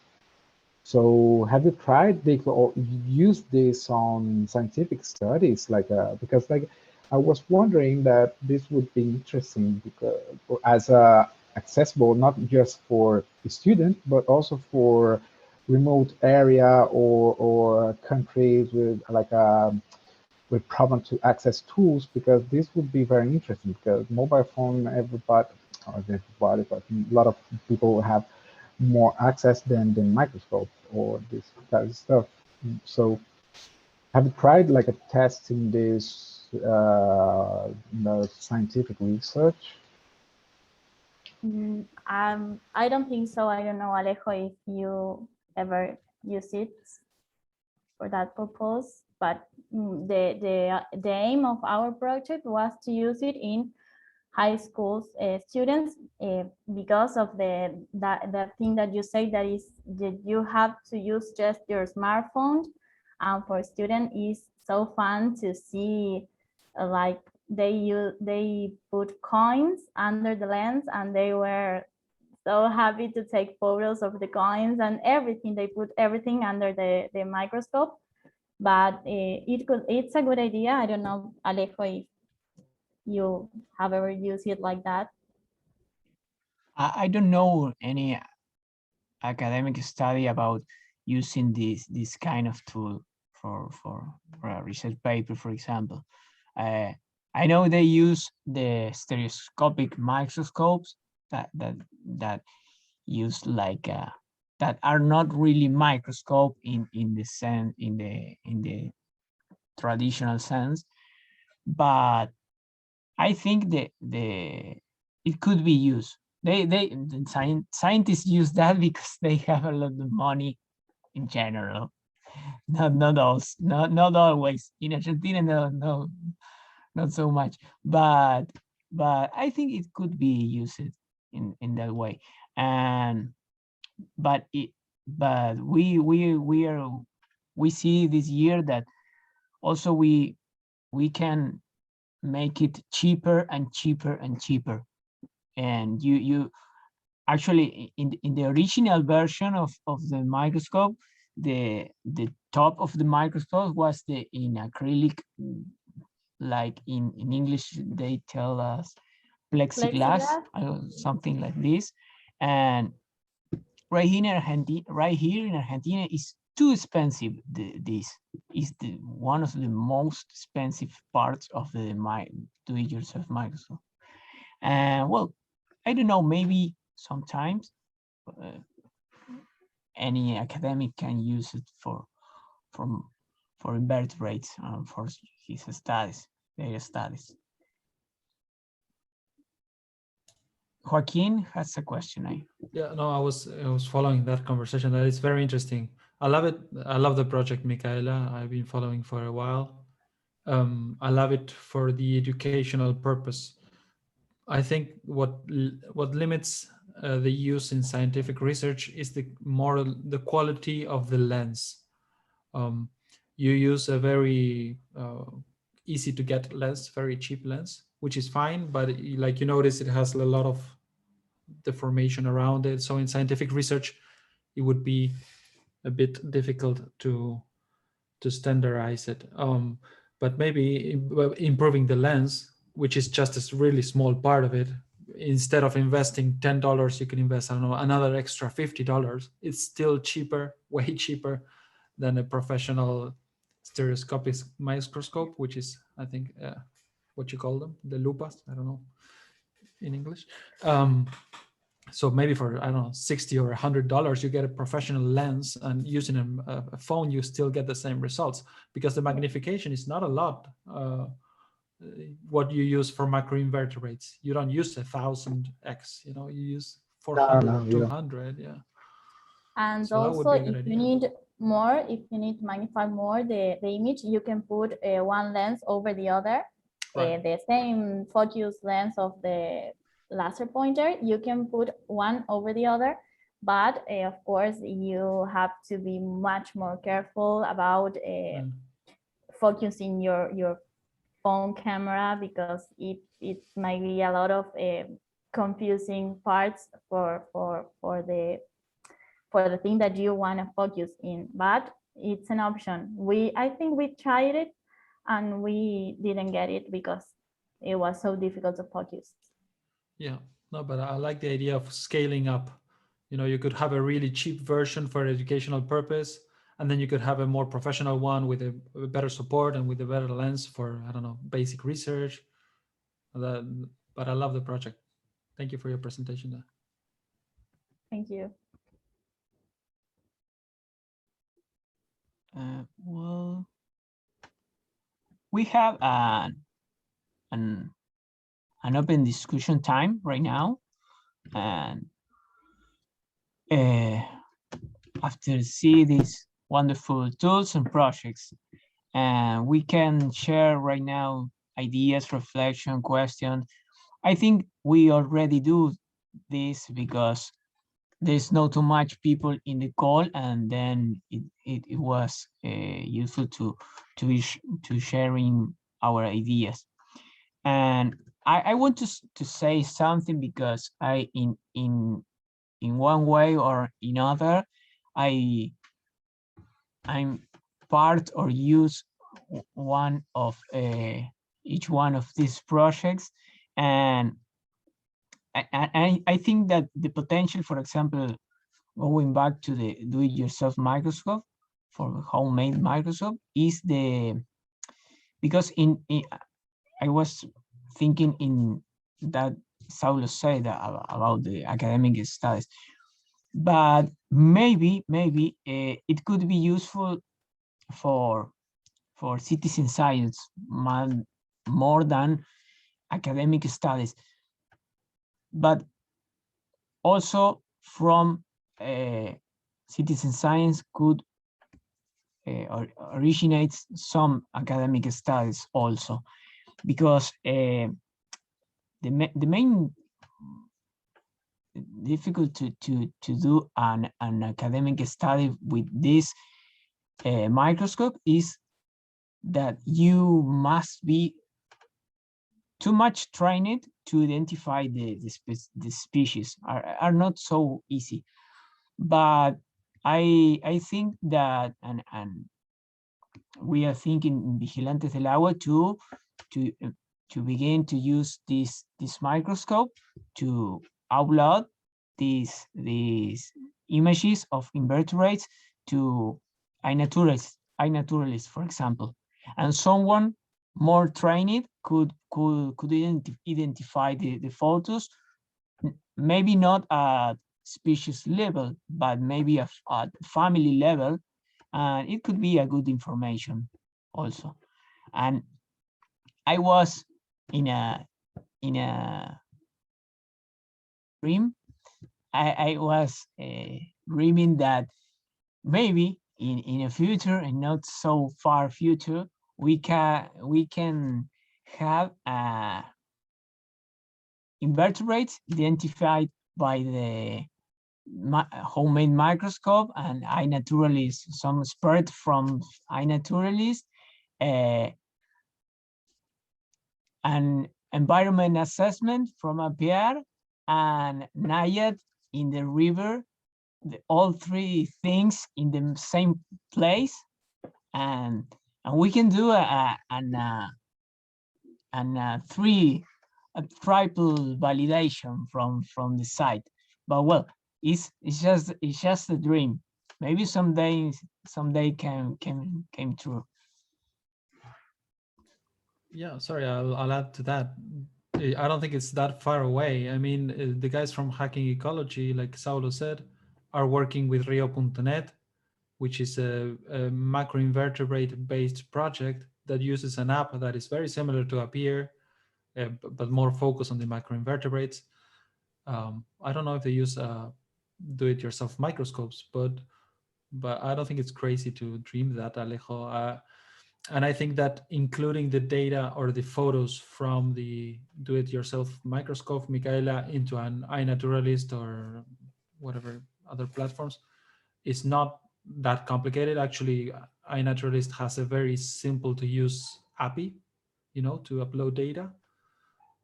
So have you tried or use this on scientific studies, like because like I was wondering that this would be interesting because as accessible not just for the student but also for remote area or countries with like with problem to access tools, because this would be very interesting, because mobile phone, everybody, but a lot of people have more access than microscope or this kind of stuff. So have you tried like a test in this scientific research? I don't think so. I don't know, Alejo, if you ever use it for that purpose, but the aim of our project was to use it in high school students because of the thing that you say, that is that you have to use just your smartphone, and for students is so fun to see like they put coins under the lens, and they were so happy to take photos of the coins and everything. They put everything under the microscope, but it's a good idea. I don't know, Alejo, if you have ever used it like that. I don't know any academic study about using this kind of tool for a research paper, for example. I know they use the stereoscopic microscopes that use like that are not really microscope in the sense in the traditional sense, but I think it could be used. Scientists use that because they have a lot of money in general. Not always. In Argentina, no, not so much. But I think it could be used in that way. And but we see this year that also we can make it cheaper and cheaper and cheaper. And you actually in the original version of the microscope, the top of the microscope was in acrylic, like in English they tell us plexiglass, something like this. And right here in Argentina is too expensive. This is one of the most expensive parts of the do-it-yourself microscope. And well, I don't know, maybe sometimes any academic can use it for invertebrates, for his studies, their studies. Joaquin has a question. Yeah, no, I was following that conversation. That is very interesting. I love it. I love the project, Micaela. I've been following for a while. I love it for the educational purpose. I think what limits the use in scientific research is the quality of the lens. You use a very easy to get lens, very cheap lens, which is fine, but like you notice, it has a lot of deformation around it. So in scientific research, it would be a bit difficult to standardize it. But maybe improving the lens, which is just a really small part of it, instead of investing $10, you can invest, I don't know, another extra $50. It's still cheaper, way cheaper than a professional stereoscopic microscope, which is, I think, what you call them, the lupas, I don't know in English. So maybe for, I don't know, $60 or $100, you get a professional lens, and using a phone, you still get the same results, because the magnification is not a lot. What you use for macroinvertebrates, you don't use 1000x, you use 400, 200, yeah. And so also, if you need to magnify more the image, you can put one lens over the other, right. The same focus lens of the laser pointer, you can put one over the other, but of course you have to be much more careful about focusing your phone camera, because it might be a lot of confusing parts for the thing that you want to focus in. But it's an option. I think we tried it and we didn't get it because it was so difficult to focus. Yeah, no, but I like the idea of scaling up. You could have a really cheap version for educational purpose, and then you could have a more professional one with a better support and with a better lens for, I don't know, basic research. But I love the project. Thank you for your presentation. Thank you. Well, we have an open discussion time right now, and after see these wonderful tools and projects, and we can share right now ideas, reflection, questions. I think we already do this because there's not too much people in the call, and then it was useful to sharing our ideas. And I want to say something because in one way or another, I'm part or use one of each one of these projects, and I think that the potential, for example, going back to the do-it-yourself microscope, for the homemade microscope, is because I was thinking in that Saulo said about the academic studies, but maybe it could be useful for citizen science more than academic studies, but also from citizen science could originate some academic studies also, because the main difficult to do an academic study with this microscope is that you must be too much trained to identify the species. Are not so easy, but I think that and we are thinking in Vigilantes del Agua to begin to use this microscope to upload these images of invertebrates to iNaturalist, for example, and someone more trained could identify the photos, maybe not at species level, but maybe at family level, and it could be a good information also. And I was in a dream. I was dreaming that maybe in a future, and not so far future, we can have invertebrates identified by the homemade microscope and iNaturalist, some expert from iNaturalist, an environment assessment from APR, and NIAID in the river, all three things in the same place, and we can do a triple validation from the site. But well, it's just a dream. Maybe someday came true. Yeah, sorry, I'll add to that. I don't think it's that far away. I mean, the guys from Hacking Ecology, like Saulo said, are working with Rio.net, which is a macroinvertebrate based project that uses an app that is very similar to Appear, but more focused on the macroinvertebrates. I don't know if they use do-it-yourself microscopes, but I don't think it's crazy to dream that, Alejo. And I think that including the data or the photos from the do-it-yourself microscope, Micaela, into an iNaturalist or whatever other platforms is not that complicated. Actually, iNaturalist has a very simple to use API, to upload data.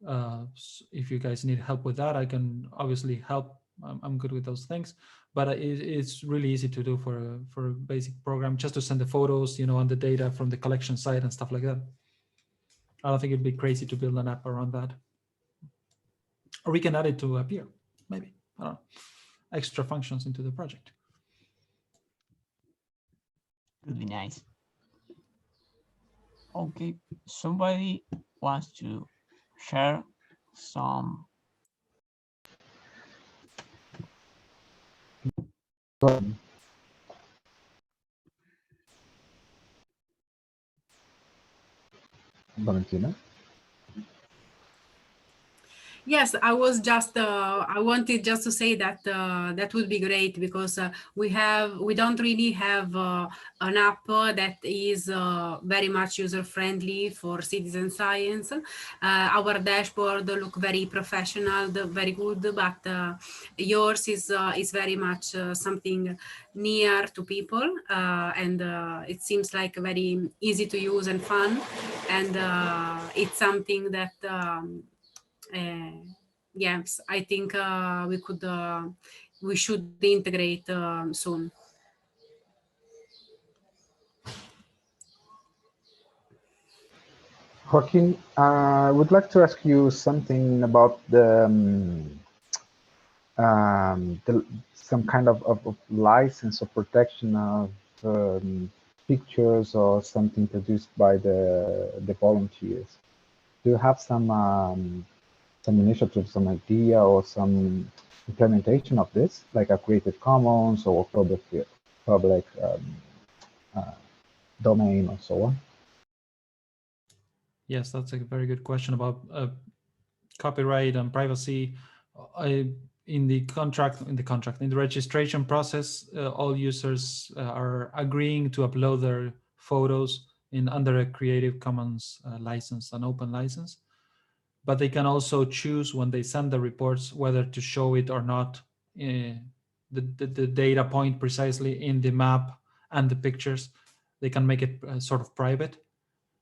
So if you guys need help with that, I can obviously help. I'm good with those things, but it's really easy to do for a basic program, just to send the photos, and the data from the collection site and stuff like that. I don't think it'd be crazy to build an app around that. Or we can add it to Appear, maybe. I don't know. Extra functions into the project. Would be nice. Okay, somebody wants to share some. Valentina? Yes, I was just, I wanted just to say that that would be great because we don't really have an app that is very much user friendly for citizen science. Our dashboard look very professional, very good, but yours is very much something near to people, and it seems like very easy to use and fun, and it's something that yes, I think we should integrate soon. Joaquin, I would like to ask you something about some kind of license or protection of pictures or something produced by the volunteers. Do you have some initiative, some idea, or some implementation of this, like a Creative Commons or public domain or so on? Yes, that's a very good question about copyright and privacy. In the registration process, all users are agreeing to upload their photos under a Creative Commons license, an open license. But they can also choose when they send the reports whether to show it or not, the data point precisely in the map and the pictures. They can make it sort of private,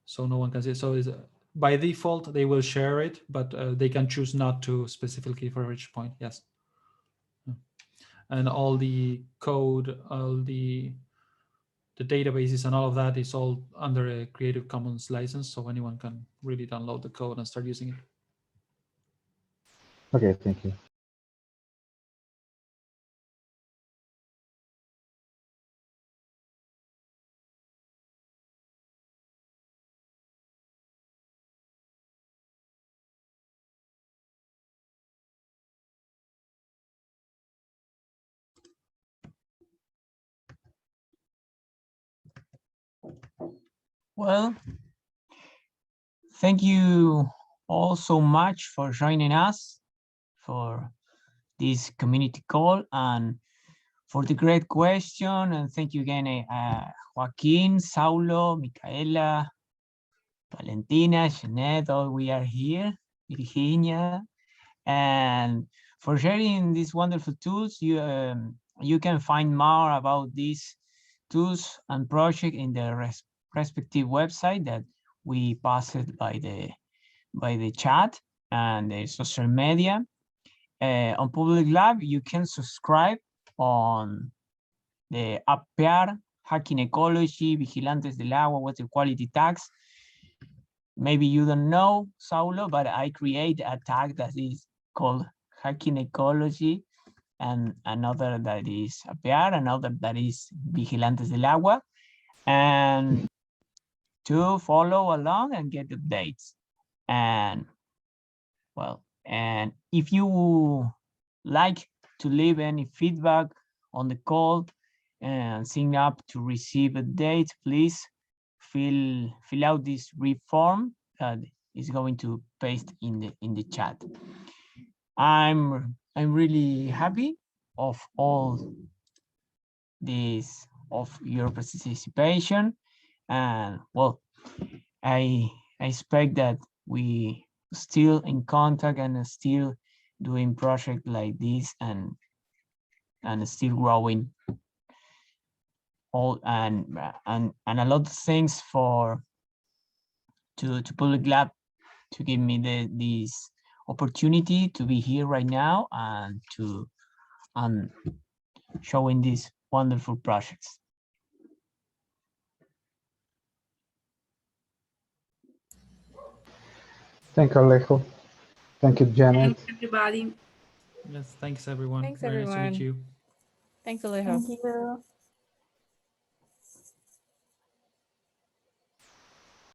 so no one can see it. So by default, they will share it, but they can choose not to specifically for each point. Yes. And all the code, all the databases and all of that is all under a Creative Commons license, so anyone can really download the code and start using it. Okay, thank you. Well, thank you all so much for joining us for this community call and for the great question. And thank you again, Joaquin, Saulo, Micaela, Valentina, Jeanette, all we are here, Virginia, and for sharing these wonderful tools. You can find more about these tools and project in the respective website that we passed by the chat and the social media. On Public Lab, you can subscribe on the APPEAR, Hacking Ecology, Vigilantes del Agua, Water Quality Tags. Maybe you don't know, Saulo, but I create a tag that is called Hacking Ecology, and another that is APPEAR, another that is Vigilantes del Agua, and to follow along and get updates. And well, and if you like to leave any feedback on the call and sign up to receive updates, please fill out this brief form that is going to paste in the chat. I'm really happy of all this, of your participation, and well, I expect that we still in contact and still doing projects like this and still growing all and a lot of things to Public Lab to give me this opportunity to be here right now and showing these wonderful projects. Thank you, Alejo. Thank you, Janet. Thanks, everybody. Yes, thanks everyone. Thanks, Very nice to meet everyone. you. Thanks, Alejo. Thank you.